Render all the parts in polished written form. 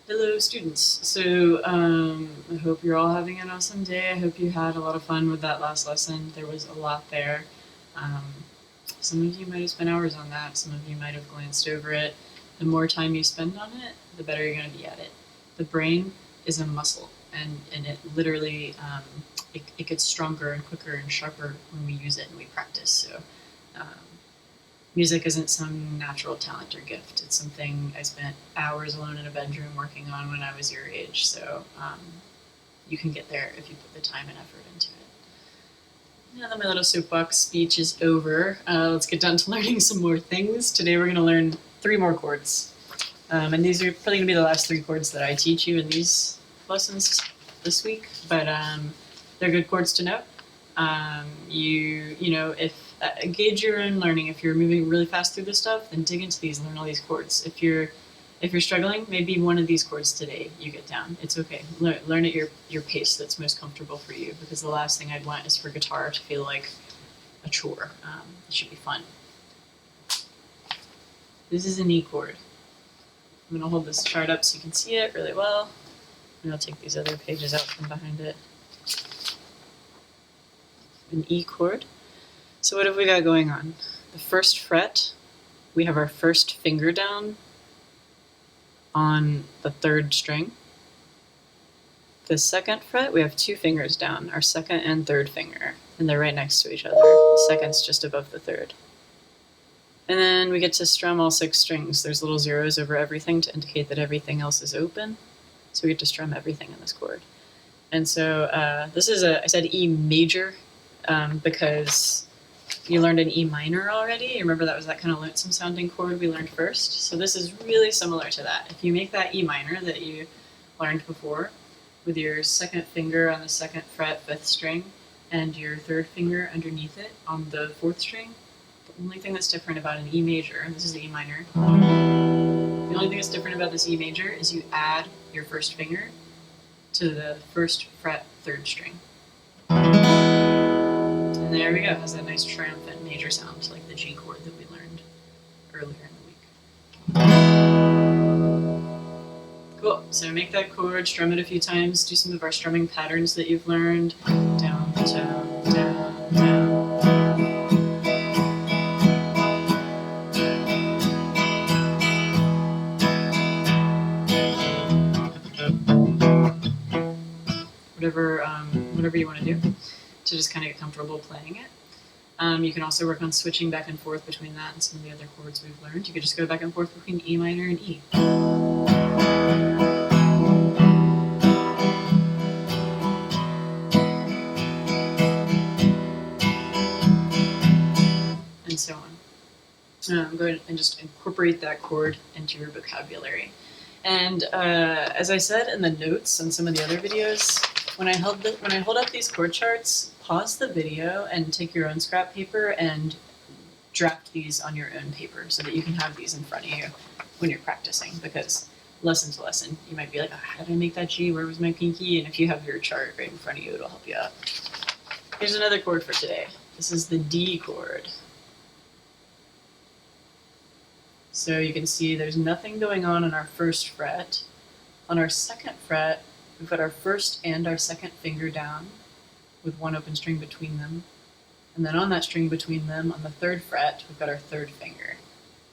Hello students. So I hope you're all having an awesome day. I hope you had a lot of fun with that last lesson. There was a lot there. Um, some of you might have spent hours on that. Some of you might have glanced over it. The more time you spend on it, the better you're going to be at it. The brain is a muscle, and it literally it gets stronger and quicker and sharper when we use it and we practice. So music isn't some natural talent or gift. It's something I spent hours alone in a bedroom working on when I was your age. So you can get there if you put the time and effort into it. Now that my little soapbox speech is over, let's get down to learning some more things. Today we're going to learn 3 more chords. And these are probably going to be the last 3 chords that I teach you in these lessons this week. But they're good chords to know. You know, if gauge your own learning. If you're moving really fast through this stuff, then dig into these, learn all these chords. If you're struggling, maybe one of these chords today you get down. It's okay. Learn at your pace that's most comfortable for you, because the last thing I'd want is for guitar to feel like a chore. It should be fun. This is an E chord. I'm going to hold this chart up so you can see it really well, and I'll take these other pages out from behind it. An E chord. So what have we got going on? The first fret, we have our first finger down on the 3rd string. The 2nd fret, we have 2 fingers down, our 2nd and 3rd finger, and they're right next to each other. The 2nd's just above the 3rd. And then we get to strum all 6 strings. There's little zeros over everything to indicate that everything else is open. So we get to strum everything in this chord. And so this is I said E major because you learned an E minor already. You remember that was that kind of lonesome sounding chord we learned first? So this is really similar to that. If you make that E minor that you learned before with your 2nd finger on the 2nd fret, 5th string, and your 3rd finger underneath it on the 4th string, the only thing that's different about an E major, and this is the E minor, the only thing that's different about this E major is you add your 1st finger to the 1st fret, 3rd string. And there we go. It has that nice triumphant major sound, like the G chord that we learned earlier in the week. Cool. So make that chord, strum it a few times, do some of our strumming patterns that you've learned. Down, down, down, down. Whatever you want to do to just kind of get comfortable playing it. You can also work on switching back and forth between that and some of the other chords we've learned. You could just go back and forth between E minor and E. And so on. Go ahead and just incorporate that chord into your vocabulary. And as I said in the notes on some of the other videos, when I hold up these chord charts, pause the video and take your own scrap paper and draft these on your own paper so that you can have these in front of you when you're practicing, because lesson to lesson, you might be like, oh, how did I make that G? Where was my pinky? And if you have your chart right in front of you, it'll help you out. Here's another chord for today. This is the D chord. So you can see there's nothing going on our 1st fret. On our 2nd fret, we've got our 1st and our 2nd finger down with 1 open string between them. And then on that string between them, on the 3rd fret, we've got our 3rd finger.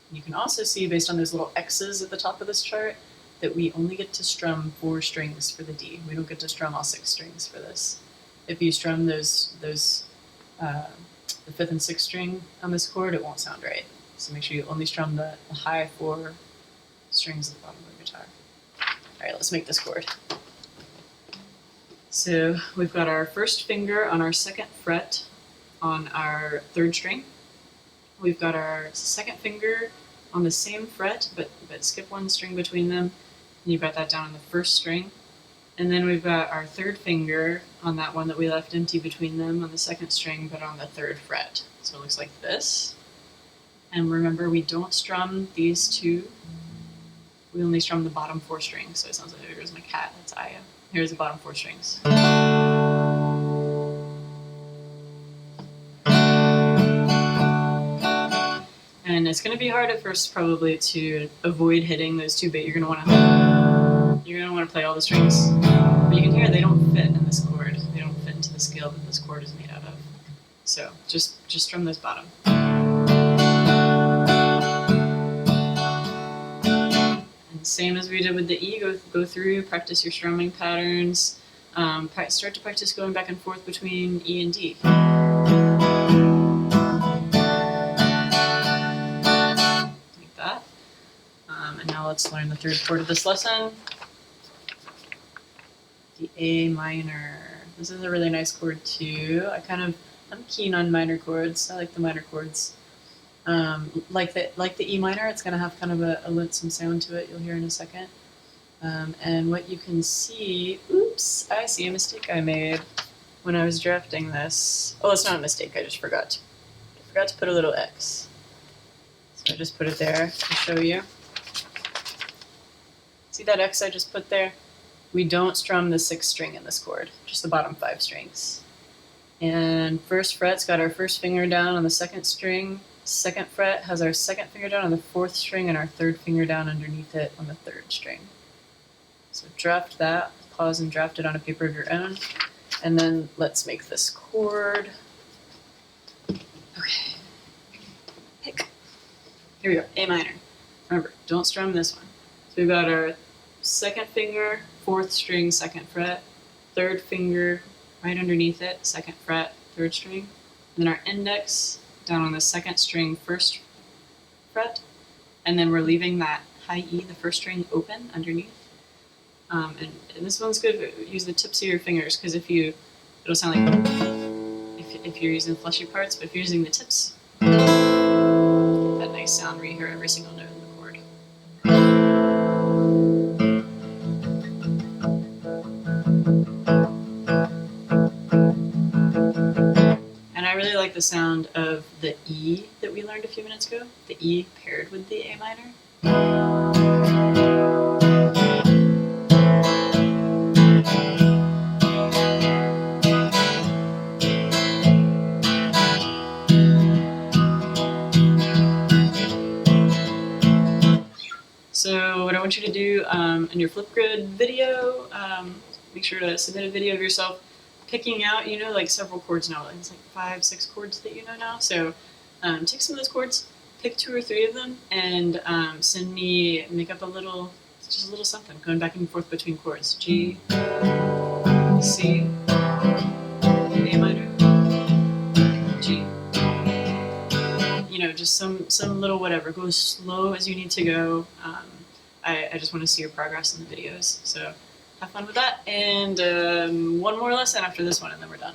And you can also see, based on those little X's at the top of this chart, that we only get to strum 4 strings for the D. We don't get to strum all 6 strings for this. If you strum the 5th and 6th string on this chord, it won't sound right. So make sure you only strum the high 4 strings at the bottom of the guitar. All right, let's make this chord. So we've got our 1st finger on our 2nd fret on our 3rd string. We've got our 2nd finger on the same fret, but skip 1 string between them. And you've got that down on the 1st string. And then we've got our 3rd finger on that one that we left empty between them on the 2nd string, but on the 3rd fret. So it looks like this. And remember, we don't strum these 2. We only strum the bottom 4 strings. So it sounds like, here's my cat, that's Aya. Here's the bottom 4 strings. And it's going to be hard at first probably to avoid hitting those 2 you're going you're going to want to play all the strings. But you can hear they don't fit in this chord. They don't fit into the scale that this chord is made out of. So just strum this bottom. And same as we did with the E, go through, practice your strumming patterns. Start to practice going back and forth between E and D. Like that. And now let's learn the third chord of this lesson. The A minor. This is a really nice chord too. I'm keen on minor chords. I like the minor chords. Like the E minor, it's gonna have kind of a lonesome sound to it. You'll hear in a second. And what you can see, oops, I see a mistake I made when I was drafting this. Oh, it's not a mistake. I just forgot. I forgot to put a little X. So I just put it there to show you. See that X I just put there? We don't strum the 6th string in this chord, just the bottom 5 strings. And first fret's got our first finger down on the 2nd string. 2nd fret has our 2nd finger down on the 4th string and our 3rd finger down underneath it on the 3rd string. So draft that, pause and draft it on a paper of your own. And then let's make this chord. Okay. Pick. Here we go, A minor. Remember, don't strum this one. So we've got our 2nd finger, 4th string, 2nd fret, 3rd finger right underneath it, 2nd fret, 3rd string, and then our index down on the 2nd string, 1st fret, and then we're leaving that high E, the 1st string, open underneath. And this one's good, use the tips of your fingers, because it'll sound like if you're using the fleshy parts, but if you're using the tips, you get that nice sound where you hear every single note in the chord. And I really like the sound of the E that we learned a few minutes ago, the E paired with the A minor. So what I want you to do in your Flipgrid video, make sure to submit a video of yourself picking out, like several chords now. It's like 5, 6 chords that you know now. So take some of those chords, pick 2 or 3 of them, and send me, make up just a little something, going back and forth between chords. G, C, A minor, G. Just some little whatever. Go as slow as you need to go. I just want to see your progress in the videos. So have fun with that. And one more lesson after this one, and then we're done.